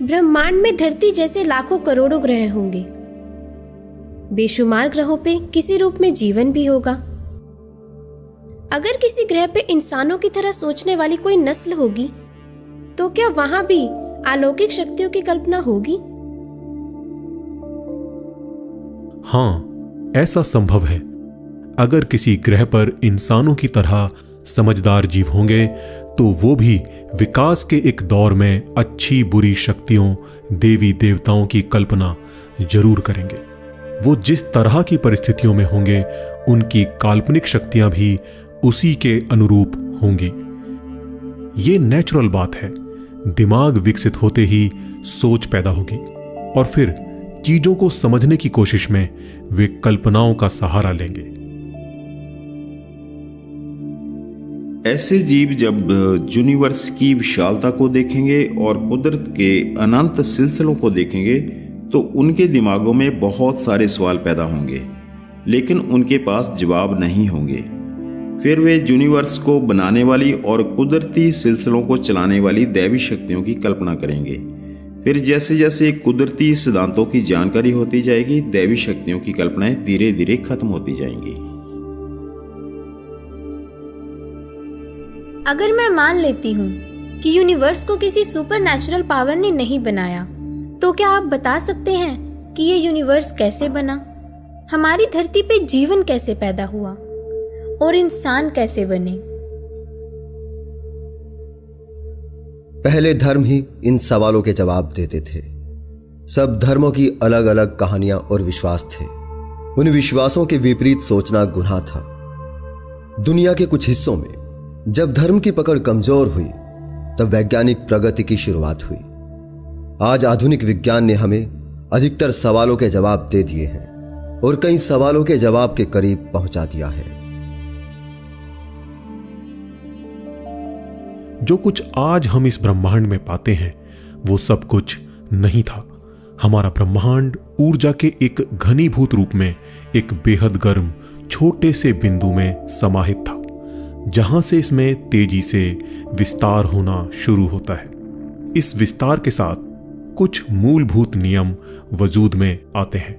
ब्रह्मांड में धरती जैसे लाखों करोड़ों ग्रह होंगे। बेशुमार ग्रहों पे किसी रूप में जीवन भी होगा। अगर किसी ग्रह पे इंसानों की तरह सोचने वाली कोई नस्ल होगी तो क्या वहां भी अलौकिक शक्तियों की कल्पना होगी? हाँ, ऐसा संभव है। अगर किसी ग्रह पर इंसानों की तरह समझदार जीव होंगे तो वो भी विकास के एक दौर में अच्छी बुरी शक्तियों, देवी देवताओं की कल्पना जरूर करेंगे। वो जिस तरह की परिस्थितियों में होंगे उनकी काल्पनिक शक्तियां भी उसी के अनुरूप होंगी। ये नेचुरल बात है। दिमाग विकसित होते ही सोच पैदा होगी और फिर चीजों को समझने की कोशिश में वे कल्पनाओं का सहारा लेंगे। ऐसे जीव जब यूनिवर्स की विशालता को देखेंगे और कुदरत के अनंत सिलसिलों को देखेंगे तो उनके दिमागों में बहुत सारे सवाल पैदा होंगे, लेकिन उनके पास जवाब नहीं होंगे। फिर वे यूनिवर्स को बनाने वाली और कुदरती सिलसिलों को चलाने वाली दैवी शक्तियों की कल्पना करेंगे। फिर जैसे जैसे कुदरती सिद्धांतों की जानकारी होती जाएगी, दैवी शक्तियों की कल्पनाएं धीरे धीरे खत्म होती जाएंगी। अगर मैं मान लेती हूँ कि यूनिवर्स को किसी सुपरनैचुरल पावर ने नहीं बनाया, तो क्या आप बता सकते हैं कि ये यूनिवर्स कैसे बना? हमारी धरती पे जीवन कैसे पैदा हुआ और इंसान कैसे बने? पहले धर्म ही इन सवालों के जवाब देते थे। सब धर्मों की अलग अलग कहानियां और विश्वास थे। उन विश्वासों के विपरीत सोचना गुनाह था। दुनिया के कुछ हिस्सों में जब धर्म की पकड़ कमजोर हुई तब वैज्ञानिक प्रगति की शुरुआत हुई। आज आधुनिक विज्ञान ने हमें अधिकतर सवालों के जवाब दे दिए हैं और कई सवालों के जवाब के करीब पहुंचा दिया है। जो कुछ आज हम इस ब्रह्मांड में पाते हैं वो सब कुछ नहीं था। हमारा ब्रह्मांड ऊर्जा के एक घनीभूत रूप में एक बेहद गर्म छोटे से बिंदु में समाहित था, जहां से इसमें तेजी से विस्तार होना शुरू होता है। इस विस्तार के साथ कुछ मूलभूत नियम वजूद में आते हैं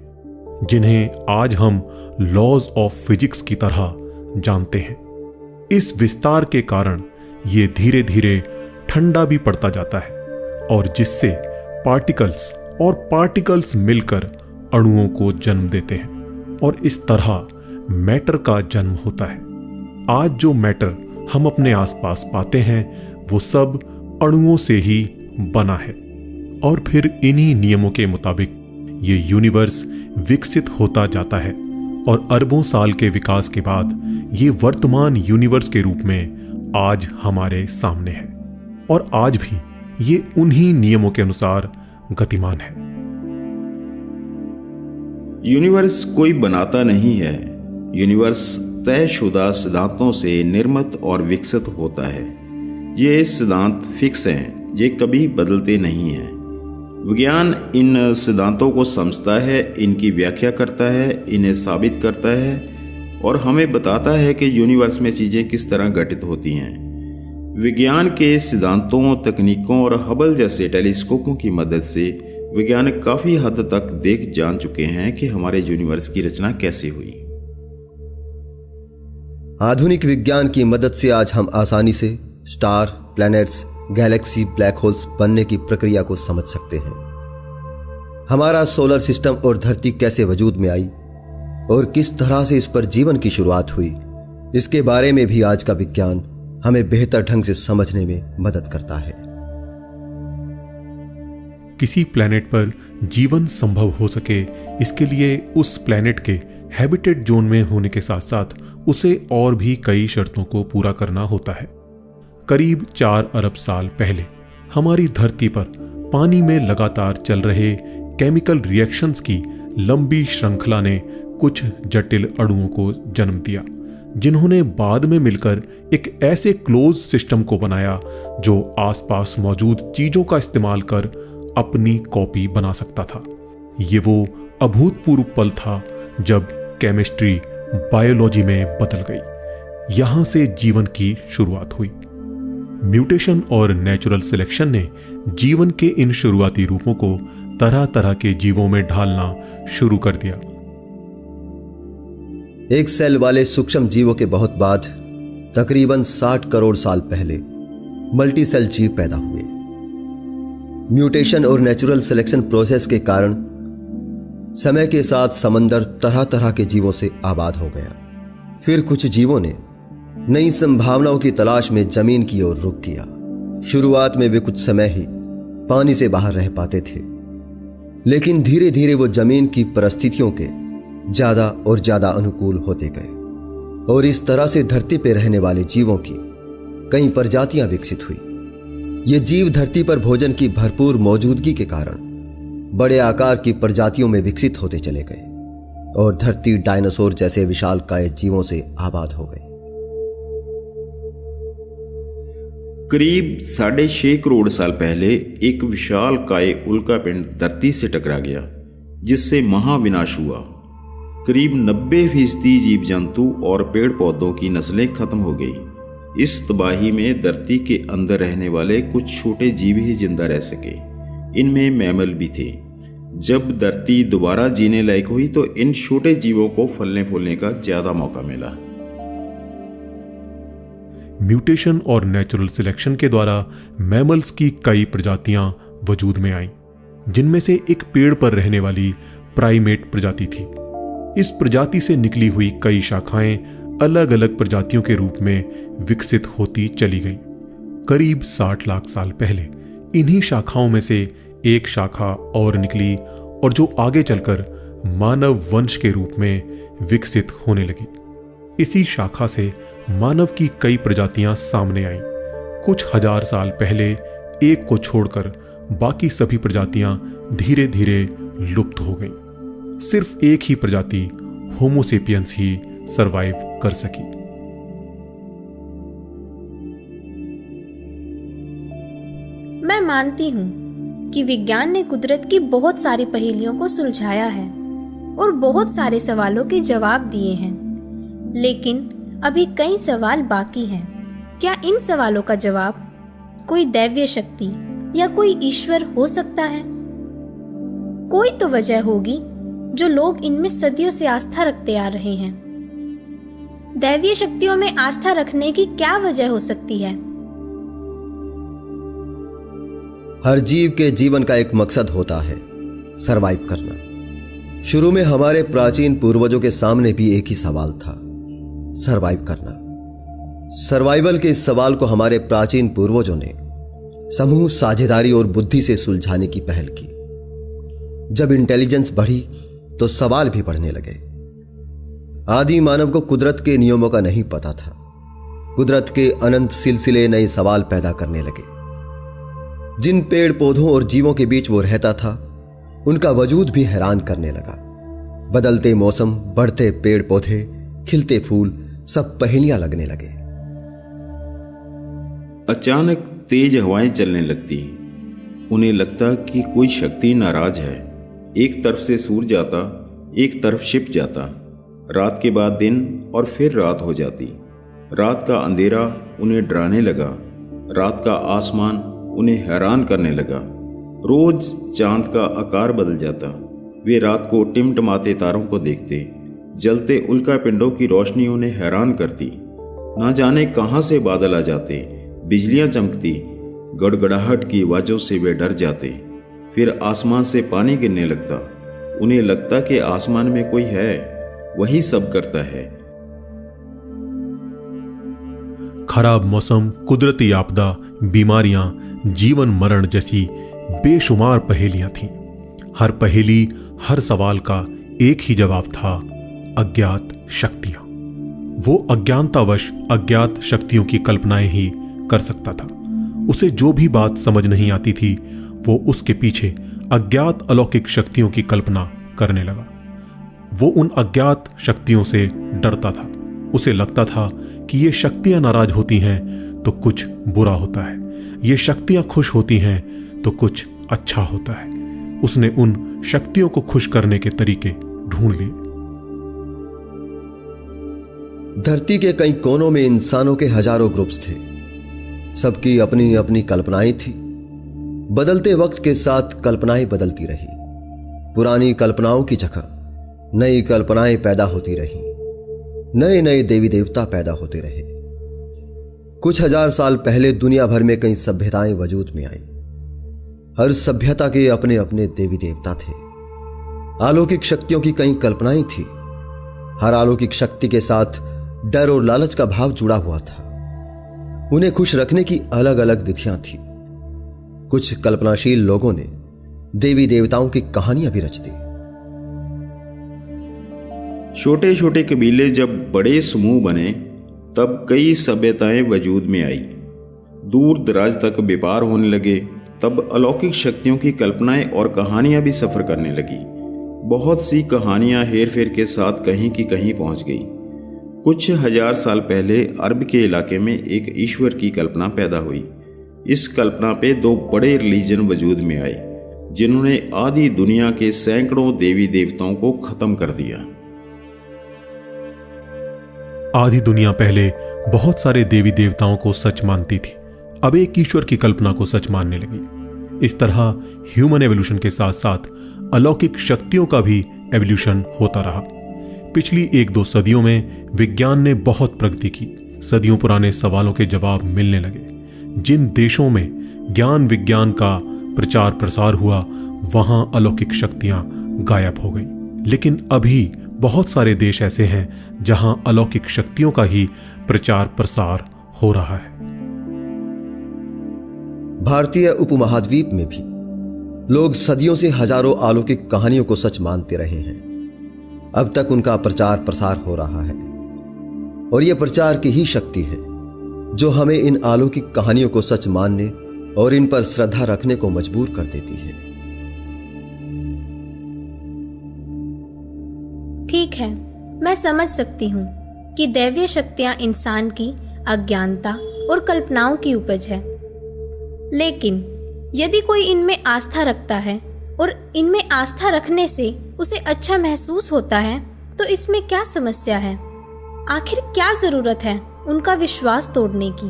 जिन्हें आज हम लॉज ऑफ फिजिक्स की तरह जानते हैं। इस विस्तार के कारण ये धीरे धीरे ठंडा भी पड़ता जाता है और जिससे पार्टिकल्स मिलकर अणुओं को जन्म देते हैं और इस तरह मैटर का जन्म होता है। आज जो मैटर हम अपने आसपास पाते हैं वो सब अणुओं से ही बना है और फिर इन्हीं नियमों के मुताबिक ये यूनिवर्स विकसित होता जाता है और अरबों साल के विकास के बाद ये वर्तमान यूनिवर्स के रूप में आज हमारे सामने है और आज भी ये उन्हीं नियमों के अनुसार गतिमान है। यूनिवर्स कोई बनाता नहीं है। यूनिवर्स तयशुदा सिद्धांतों से निर्मित और विकसित होता है। ये सिद्धांत फिक्स हैं, ये कभी बदलते नहीं हैं। विज्ञान इन सिद्धांतों को समझता है, इनकी व्याख्या करता है, इन्हें साबित करता है और हमें बताता है कि यूनिवर्स में चीज़ें किस तरह घटित होती हैं। विज्ञान के सिद्धांतों, तकनीकों और हबल जैसे टेलीस्कोपों की मदद से वैज्ञानिक काफ़ी हद तक देख जान चुके हैं कि हमारे यूनिवर्स की रचना कैसे हुई। आधुनिक विज्ञान की मदद से आज हम आसानी से star, planets, Galaxy, black holes बनने की प्रक्रिया को समझ सकते हैं। हमारा सोलर सिस्टम और धरती कैसे वजूद में आई और किस तरह से इस पर जीवन की शुरुआत हुई, इसके बारे में भी आज का विज्ञान हमें बेहतर ढंग से समझने में मदद करता है। किसी प्लैनेट पर जीवन संभव हो सके, इसके लिए उस प्लैनेट के हैबिटेट जोन में होने के साथ साथ उसे और भी कई शर्तों को पूरा करना होता है। करीब 4 अरब साल पहले हमारी धरती पर पानी में लगातार चल रहे केमिकल रिएक्शंस की लंबी श्रृंखला ने कुछ जटिल अणुओं को जन्म दिया, जिन्होंने बाद में मिलकर एक ऐसे क्लोज सिस्टम को बनाया जो आसपास मौजूद चीजों का इस्तेमाल कर अपनी कॉपी बना सकता था। ये वो अभूतपूर्व पल था जब केमिस्ट्री बायोलॉजी में बदल गई। यहां से जीवन की शुरुआत हुई। म्यूटेशन और नेचुरल सिलेक्शन ने जीवन के इन शुरुआती रूपों को तरह तरह के जीवों में ढालना शुरू कर दिया। एक सेल वाले सूक्ष्म जीवों के बहुत बाद तकरीबन 60 करोड़ साल पहले मल्टी सेल जीव पैदा हुए। म्यूटेशन और नेचुरल सिलेक्शन प्रोसेस के कारण समय के साथ समंदर तरह तरह के जीवों से आबाद हो गया। फिर कुछ जीवों ने नई संभावनाओं की तलाश में जमीन की ओर रुख किया। शुरुआत में वे कुछ समय ही पानी से बाहर रह पाते थे, लेकिन धीरे धीरे वो जमीन की परिस्थितियों के ज्यादा और ज्यादा अनुकूल होते गए और इस तरह से धरती पर रहने वाले जीवों की कई प्रजातियां विकसित हुई। ये जीव धरती पर भोजन की भरपूर मौजूदगी के कारण बड़े आकार की प्रजातियों में विकसित होते चले गए और धरती डायनासोर जैसे विशालकाय जीवों से आबाद हो गई। करीब 6.5 करोड़ साल पहले एक विशालकाय उल्कापिंड धरती से टकरा गया, जिससे महाविनाश हुआ। करीब 90% जीव जंतु और पेड़ पौधों की नस्लें खत्म हो गई। इस तबाही में धरती के अंदर रहने वाले कुछ छोटे जीव ही जिंदा रह सके। इनमें मैमल भी थे। जब धरती दोबारा जीने लायक हुई तो इन छोटे जीवों को फलने फूलने का ज्यादा मौका मिला। म्यूटेशन और नेचुरल सिलेक्शन के द्वारा मैमल्स की कई प्रजातियां वजूद में आईं, जिनमें से एक पेड़ पर रहने वाली प्राइमेट प्रजाति थी। इस प्रजाति से निकली हुई कई शाखाएं अलग अलग प्रजातियों के रूप में विकसित होती चली गईं। करीब 60 लाख साल पहले इन्हीं शाखाओं में से एक शाखा और निकली और जो आगे चलकर मानव वंश के रूप में विकसित होने लगी। इसी शाखा से मानव की कई प्रजातियां सामने आईं। कुछ हजार साल पहले एक को छोड़कर बाकी सभी प्रजातियां धीरे धीरे लुप्त हो गईं। सिर्फ एक ही प्रजाति होमो सेपियंस ही सरवाइव कर सकी। मैं मानती हूँ कि विज्ञान ने कुदरत की बहुत सारी पहेलियों को सुलझाया है और बहुत सारे सवालों के जवाब दिए हैं, लेकिन अभी कई सवाल बाकी हैं। क्या इन सवालों का जवाब कोई दैवीय शक्ति या कोई ईश्वर हो सकता है? कोई तो वजह होगी जो लोग इनमें सदियों से आस्था रखते आ रहे हैं। दैवीय शक्तियों में आस्था रखने की क्या वजह हो सकती है? हर जीव के जीवन का एक मकसद होता है, सरवाइव करना। शुरू में हमारे प्राचीन पूर्वजों के सामने भी एक ही सवाल था, सरवाइव करना। सर्वाइवल के इस सवाल को हमारे प्राचीन पूर्वजों ने समूह साझेदारी और बुद्धि से सुलझाने की पहल की। जब इंटेलिजेंस बढ़ी तो सवाल भी बढ़ने लगे। आदि मानव को कुदरत के नियमों का नहीं पता था। कुदरत के अनंत सिलसिले नए सवाल पैदा करने लगे। जिन पेड़ पौधों और जीवों के बीच वो रहता था, उनका वजूद भी हैरान करने लगा। बदलते मौसम, बढ़ते पेड़ पौधे, खिलते फूल, सब पहेलियां लगने लगे। अचानक तेज हवाएं चलने लगती। उन्हें लगता कि कोई शक्ति नाराज है। एक तरफ से सूरज आता, एक तरफ छिप जाता। रात के बाद दिन और फिर रात हो जाती। रात का अंधेरा उन्हें डराने लगा। रात का आसमान उन्हें हैरान करने लगा। रोज चांद का आकार बदल जाता। वे रात को टिमटिमाते तारों को देखते। जलते उल्कापिंडों की रोशनी उन्हें हैरान करती। ना जाने कहां से बादल आ जाते, बिजलियां चमकती। गड़गड़ाहट की आवाजों से वे डर जाते। फिर आसमान से पानी गिरने लगता। उन्हें लगता कि आसमान में कोई है, वही सब करता है। खराब मौसम, कुदरती आपदा, बीमारियां, जीवन मरण जैसी बेशुमार पहेलियां थीं। हर पहेली, हर सवाल का एक ही जवाब था, अज्ञात शक्तियां। वो अज्ञानतावश अज्ञात शक्तियों की कल्पनाएं ही कर सकता था। उसे जो भी बात समझ नहीं आती थी, वो उसके पीछे अज्ञात अलौकिक शक्तियों की कल्पना करने लगा। वो उन अज्ञात शक्तियों से डरता था। उसे लगता था कि ये शक्तियां नाराज होती हैं तो कुछ बुरा होता है, ये शक्तियां खुश होती हैं तो कुछ अच्छा होता है। उसने उन शक्तियों को खुश करने के तरीके ढूंढ लिए। धरती के कई कोनों में इंसानों के हजारों ग्रुप्स थे। सबकी अपनी अपनी कल्पनाएं थी। बदलते वक्त के साथ कल्पनाएं बदलती रही। पुरानी कल्पनाओं की जगह नई कल्पनाएं पैदा होती रही। नए नए देवी देवता पैदा होते रहे। कुछ हजार साल पहले दुनिया भर में कई सभ्यताएं वजूद में आईं। हर सभ्यता के अपने अपने देवी देवता थे। अलौकिक शक्तियों की कई कल्पनाएं थी। हर अलौकिक शक्ति के साथ डर और लालच का भाव जुड़ा हुआ था। उन्हें खुश रखने की अलग अलग विधियां थी। कुछ कल्पनाशील लोगों ने देवी देवताओं की कहानियां भी रच दी। छोटे छोटे कबीले जब बड़े समूह बने तब कई सभ्यताएं वजूद में आई। दूर दराज तक व्यापार होने लगे तब अलौकिक शक्तियों की कल्पनाएं और कहानियां भी सफर करने लगी। बहुत सी कहानियां हेर फेर के साथ कहीं की कहीं पहुंच गई। कुछ हजार साल पहले अरब के इलाके में एक ईश्वर की कल्पना पैदा हुई। इस कल्पना पे दो बड़े रिलीजन वजूद में आए जिन्होंने आदि दुनिया के सैकड़ों देवी देवताओं को खत्म कर दिया। आधी दुनिया पहले बहुत सारे देवी देवताओं को सच मानती थी, अब एक ईश्वर की कल्पना को सच मानने लगी। इस तरह ह्यूमन एवोल्यूशन के साथ साथ अलौकिक शक्तियों का भी एवोल्यूशन होता रहा। पिछली 1-2 सदियों में विज्ञान ने बहुत प्रगति की। सदियों पुराने सवालों के जवाब मिलने लगे। जिन देशों में ज्ञान विज्ञान का प्रचार प्रसार हुआ वहां अलौकिक शक्तियां गायब हो गईं। लेकिन अभी बहुत सारे देश ऐसे हैं जहां अलौकिक शक्तियों का ही प्रचार प्रसार हो रहा है। भारतीय उपमहाद्वीप में भी लोग सदियों से हजारों अलौकिक कहानियों को सच मानते रहे हैं। अब तक उनका प्रचार प्रसार हो रहा है और यह प्रचार की ही शक्ति है जो हमें इन अलौकिक कहानियों को सच मानने और इन पर श्रद्धा रखने को मजबूर कर देती है। ठीक है, मैं समझ सकती हूँ कि दैवीय शक्तियाँ इंसान की अज्ञानता और कल्पनाओं की उपज है। लेकिन यदि कोई इनमें आस्था रखता है और इनमें आस्था रखने से उसे अच्छा महसूस होता है तो इसमें क्या समस्या है? आखिर क्या जरूरत है उनका विश्वास तोड़ने की?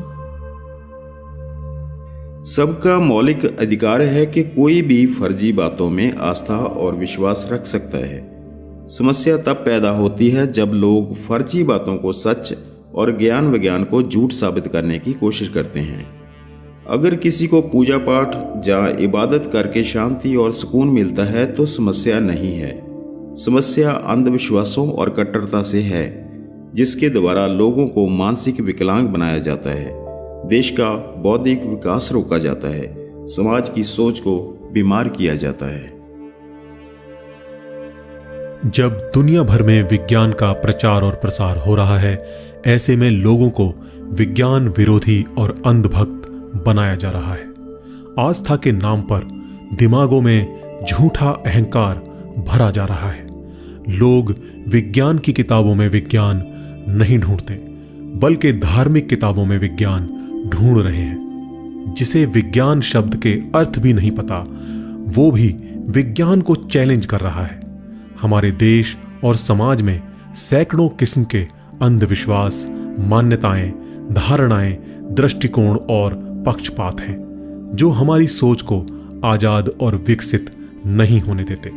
सबका मौलिक अधिकार है कि कोई भी फर्जी बातों में आस्था और विश्वास रख सकता है। समस्या तब पैदा होती है जब लोग फर्जी बातों को सच और ज्ञान विज्ञान को झूठ साबित करने की कोशिश करते हैं। अगर किसी को पूजा पाठ या इबादत करके शांति और सुकून मिलता है तो समस्या नहीं है। समस्या अंधविश्वासों और कट्टरता से है जिसके द्वारा लोगों को मानसिक विकलांग बनाया जाता है, देश का बौद्धिक विकास रोका जाता है, समाज की सोच को बीमार किया जाता है। जब दुनिया भर में विज्ञान का प्रचार और प्रसार हो रहा है, ऐसे में लोगों को विज्ञान विरोधी और अंधभक्त बनाया जा रहा है। आस्था के नाम पर दिमागों में झूठा अहंकार भरा जा रहा है। लोग विज्ञान की किताबों में विज्ञान नहीं ढूंढते बल्कि धार्मिक किताबों में विज्ञान ढूंढ रहे हैं। जिसे विज्ञान शब्द के अर्थ भी नहीं पता वो भी विज्ञान को चैलेंज कर रहा है। हमारे देश और समाज में सैकड़ों किस्म के अंधविश्वास, मान्यताएं, धारणाएं, दृष्टिकोण और पक्षपात हैं जो हमारी सोच को आजाद और विकसित नहीं होने देते।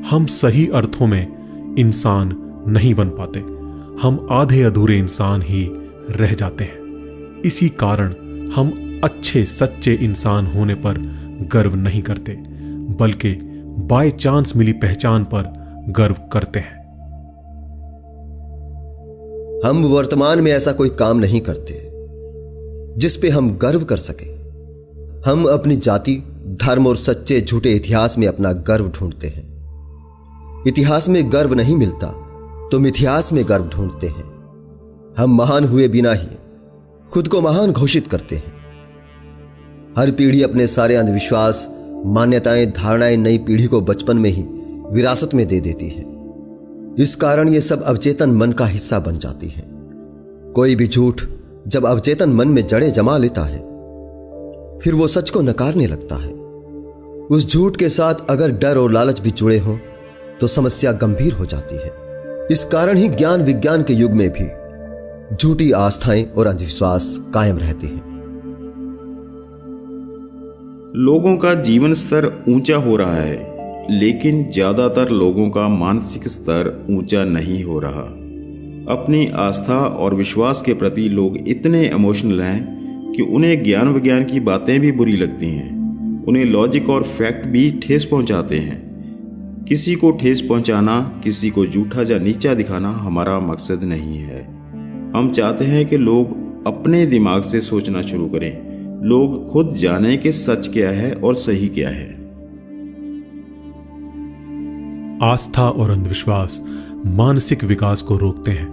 हम सही अर्थों में इंसान नहीं बन पाते, हम आधे अधूरे इंसान ही रह जाते हैं। इसी कारण हम अच्छे सच्चे इंसान होने पर गर्व नहीं करते बल्कि बाय चांस मिली पहचान पर गर्व करते हैं। हम वर्तमान में ऐसा कोई काम नहीं करते जिस पे हम गर्व कर सके। हम अपनी जाति, धर्म और सच्चे झूठे इतिहास में अपना गर्व ढूंढते हैं। इतिहास में गर्व नहीं मिलता तो मिथ्यास में गर्व ढूंढते हैं। हम महान हुए बिना ही खुद को महान घोषित करते हैं। हर पीढ़ी अपने सारे अंधविश्वास, मान्यताएं, धारणाएं नई पीढ़ी को बचपन में ही विरासत में दे देती है। इस कारण ये सब अवचेतन मन का हिस्सा बन जाती है। कोई भी झूठ जब अवचेतन मन में जड़ें जमा लेता है फिर वो सच को नकारने लगता है। उस झूठ के साथ अगर डर और लालच भी जुड़े हों तो समस्या गंभीर हो जाती है। इस कारण ही ज्ञान विज्ञान के युग में भी झूठी आस्थाएं और अंधविश्वास कायम रहते हैं। लोगों का जीवन स्तर ऊंचा हो रहा है, लेकिन ज़्यादातर लोगों का मानसिक स्तर ऊंचा नहीं हो रहा। अपनी आस्था और विश्वास के प्रति लोग इतने इमोशनल हैं कि उन्हें ज्ञान विज्ञान की बातें भी बुरी लगती हैं। उन्हें लॉजिक और फैक्ट भी ठेस पहुंचाते हैं। किसी को ठेस पहुंचाना, किसी को झूठा या नीचा दिखाना हमारा मकसद नहीं है। हम चाहते हैं कि लोग अपने दिमाग से सोचना शुरू करें। लोग खुद जाने कि सच क्या है और सही क्या है। आस्था और अंधविश्वास मानसिक विकास को रोकते हैं,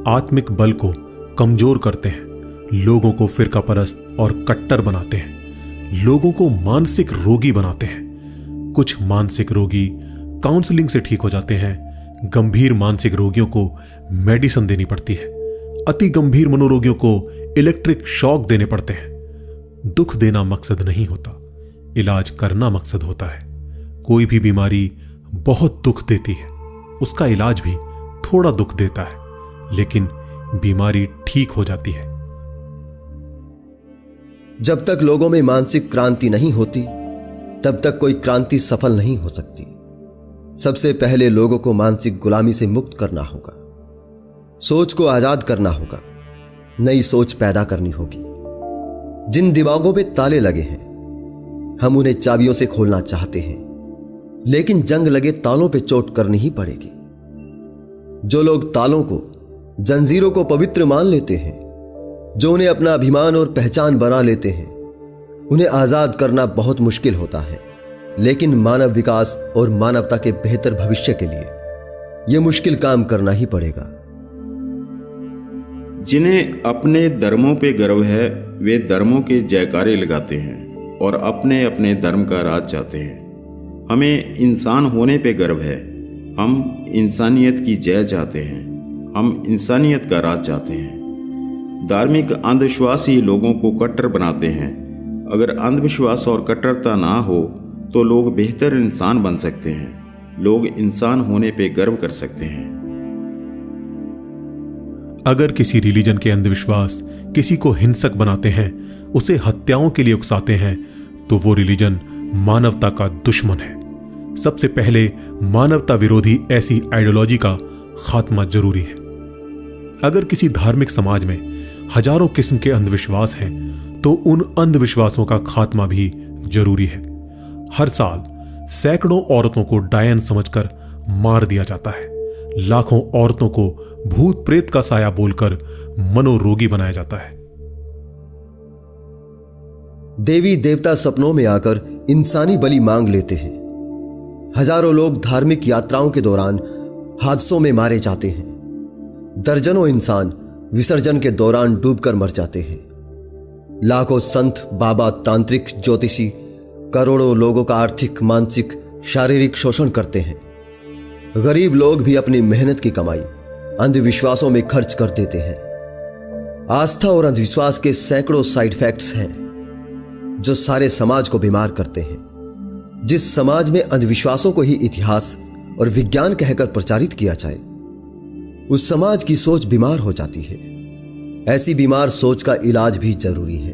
आत्मिक बल को कमजोर करते हैं, लोगों को फिरकापरस्त और कट्टर बनाते हैं, लोगों को मानसिक रोगी बनाते हैं। कुछ मानसिक रोगी काउंसलिंग से ठीक हो जाते हैं। गंभीर मानसिक रोगियों को मेडिसिन देनी पड़ती है। अति गंभीर मनोरोगियों को इलेक्ट्रिक शॉक देने पड़ते हैं। दुख देना मकसद नहीं होता, इलाज करना मकसद होता है। कोई भी बीमारी बहुत दुख देती है, उसका इलाज भी थोड़ा दुख देता है, लेकिन बीमारी ठीक हो जाती है। जब तक लोगों में मानसिक क्रांति नहीं होती, तब तक कोई क्रांति सफल नहीं हो सकती। सबसे पहले लोगों को मानसिक गुलामी से मुक्त करना होगा, सोच को आजाद करना होगा, नई सोच पैदा करनी होगी। जिन दिमागों पे ताले लगे हैं, हम उन्हें चाबियों से खोलना चाहते हैं, लेकिन जंग लगे तालों पे चोट करनी ही पड़ेगी। जो लोग तालों को, जंजीरों को पवित्र मान लेते हैं, जो उन्हें अपना अभिमान और पहचान बना लेते हैं, उन्हें आजाद करना बहुत मुश्किल होता है। लेकिन मानव विकास और मानवता के बेहतर भविष्य के लिए यह मुश्किल काम करना ही पड़ेगा। जिन्हें अपने धर्मों पे गर्व है, वे धर्मों के जयकारे लगाते हैं और अपने अपने धर्म का राज चाहते हैं। हमें इंसान होने पे गर्व है। हम इंसानियत की जय चाहते हैं। हम इंसानियत का राज चाहते हैं। धार्मिक अंधविश्वास ही लोगों को कट्टर बनाते हैं। अगर अंधविश्वास और कट्टरता ना हो तो लोग बेहतर इंसान बन सकते हैं। लोग इंसान होने पे गर्व कर सकते हैं। अगर किसी रिलीजन के अंधविश्वास किसी को हिंसक बनाते हैं, उसे हत्याओं के लिए उकसाते हैं, तो वो रिलीजन मानवता का दुश्मन है। सबसे पहले मानवता विरोधी ऐसी आइडियोलॉजी का खात्मा जरूरी है। अगर किसी धार्मिक समाज में हजारों किस्म के अंधविश्वास हैं, तो उन अंधविश्वासों का खात्मा भी जरूरी है। हर साल सैकड़ों औरतों को डायन समझकर मार दिया जाता है। लाखों औरतों को भूत प्रेत का साया बोलकर मनोरोगी बनाया जाता है। देवी देवता सपनों में आकर इंसानी बलि मांग लेते हैं। हजारों लोग धार्मिक यात्राओं के दौरान हादसों में मारे जाते हैं। दर्जनों इंसान विसर्जन के दौरान डूबकर मर जाते हैं। लाखों संत, बाबा, तांत्रिक, ज्योतिषी करोड़ों लोगों का आर्थिक, मानसिक, शारीरिक शोषण करते हैं। गरीब लोग भी अपनी मेहनत की कमाई अंधविश्वासों में खर्च कर देते हैं। आस्था और अंधविश्वास के सैकड़ों साइड इफेक्ट्स हैं जो सारे समाज को बीमार करते हैं। जिस समाज में अंधविश्वासों को ही इतिहास और विज्ञान कहकर प्रचारित किया जाए, उस समाज की सोच बीमार हो जाती है। ऐसी बीमार सोच का इलाज भी जरूरी है।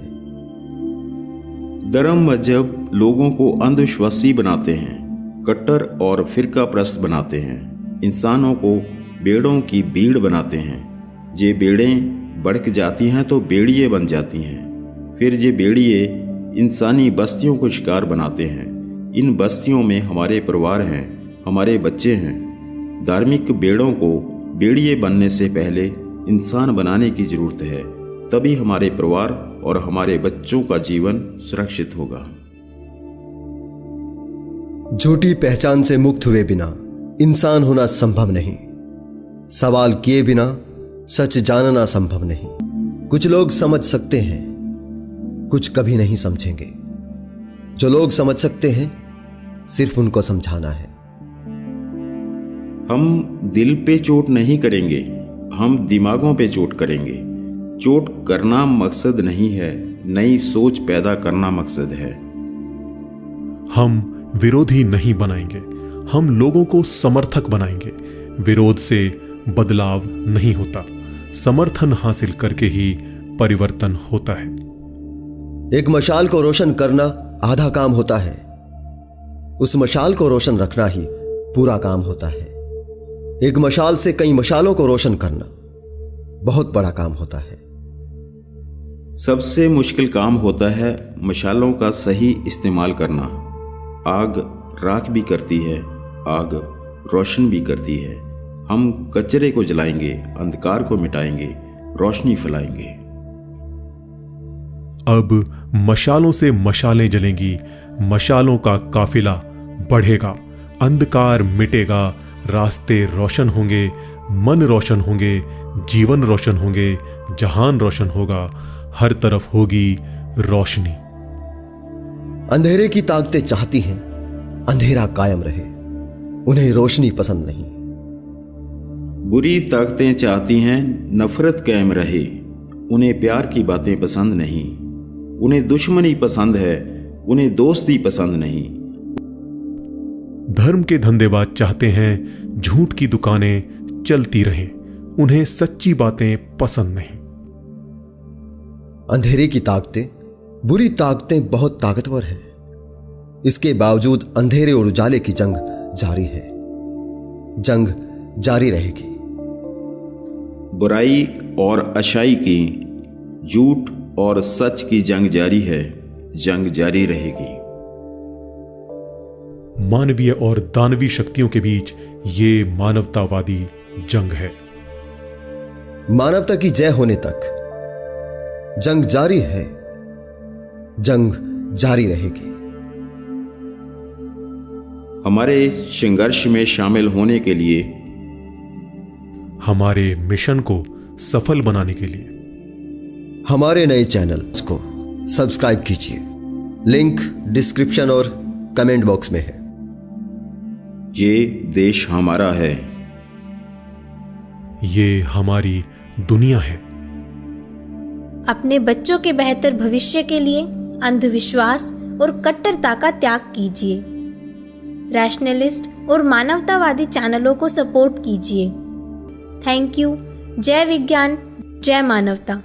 धर्म मजहब लोगों को अंधविश्वासी बनाते हैं, कट्टर और फिरकापरस्त बनाते हैं। इंसानों को बेड़ों की भीड़ बनाते हैं। ये बेड़ें बढ़ जाती हैं तो बेड़िए बन जाती हैं। फिर ये बेड़िए इंसानी बस्तियों को शिकार बनाते हैं। इन बस्तियों में हमारे परिवार हैं, हमारे बच्चे हैं। धार्मिक बेड़ों को बेड़िए बनने से पहले इंसान बनाने की जरूरत है, तभी हमारे परिवार और हमारे बच्चों का जीवन सुरक्षित होगा। झूठी पहचान से मुक्त हुए बिना इंसान होना संभव नहीं। सवाल किए बिना सच जानना संभव नहीं। कुछ लोग समझ सकते हैं, कुछ कभी नहीं समझेंगे। जो लोग समझ सकते हैं, सिर्फ उनको समझाना है। हम दिल पे चोट नहीं करेंगे, हम दिमागों पे चोट करेंगे। चोट करना मकसद नहीं है, नई सोच पैदा करना मकसद है। हम विरोधी नहीं बनाएंगे, हम लोगों को समर्थक बनाएंगे। विरोध से बदलाव नहीं होता, समर्थन हासिल करके ही परिवर्तन होता है। एक मशाल को रोशन करना आधा काम होता है, उस मशाल को रोशन रखना ही पूरा काम होता है। एक मशाल से कई मशालों को रोशन करना बहुत बड़ा काम होता है। सबसे मुश्किल काम होता है मशालों का सही इस्तेमाल करना। आग राख भी करती है, आग रोशन भी करती है। हम कचरे को जलाएंगे, अंधकार को मिटाएंगे, रोशनी फैलाएंगे। अब मशालों से मशालें जलेंगी, मशालों का काफिला बढ़ेगा, अंधकार मिटेगा, रास्ते रोशन होंगे, मन रोशन होंगे, जीवन रोशन होंगे, जहान रोशन होगा, हर तरफ होगी रोशनी। अंधेरे की ताकतें चाहती हैं अंधेरा कायम रहे, उन्हें रोशनी पसंद नहीं। बुरी ताकतें चाहती हैं नफरत कायम रहे, उन्हें प्यार की बातें पसंद नहीं। उन्हें दुश्मनी पसंद है, उन्हें दोस्ती पसंद नहीं। धर्म के धंधेबाज चाहते हैं झूठ की दुकानें चलती रहें, उन्हें सच्ची बातें पसंद नहीं। अंधेरे की ताकतें, बुरी ताकतें बहुत ताकतवर हैं, इसके बावजूद अंधेरे और उजाले की जंग जारी है, जंग जारी रहेगी। बुराई और अच्छाई की, झूठ और सच की जंग जारी है, जंग जारी रहेगी। मानवीय और दानवी शक्तियों के बीच ये मानवतावादी जंग है। मानवता की जय होने तक जंग जारी है, जंग जारी रहेगी। हमारे संघर्ष में शामिल होने के लिए, हमारे मिशन को सफल बनाने के लिए हमारे नए चैनल को सब्सक्राइब कीजिए। लिंक डिस्क्रिप्शन और कमेंट बॉक्स में है। ये देश हमारा है, ये हमारी दुनिया है। अपने बच्चों के बेहतर भविष्य के लिए अंधविश्वास और कट्टरता का त्याग कीजिए। रैशनलिस्ट और मानवतावादी चैनलों को सपोर्ट कीजिए। Thank you. जय विज्ञान, जय मानवता।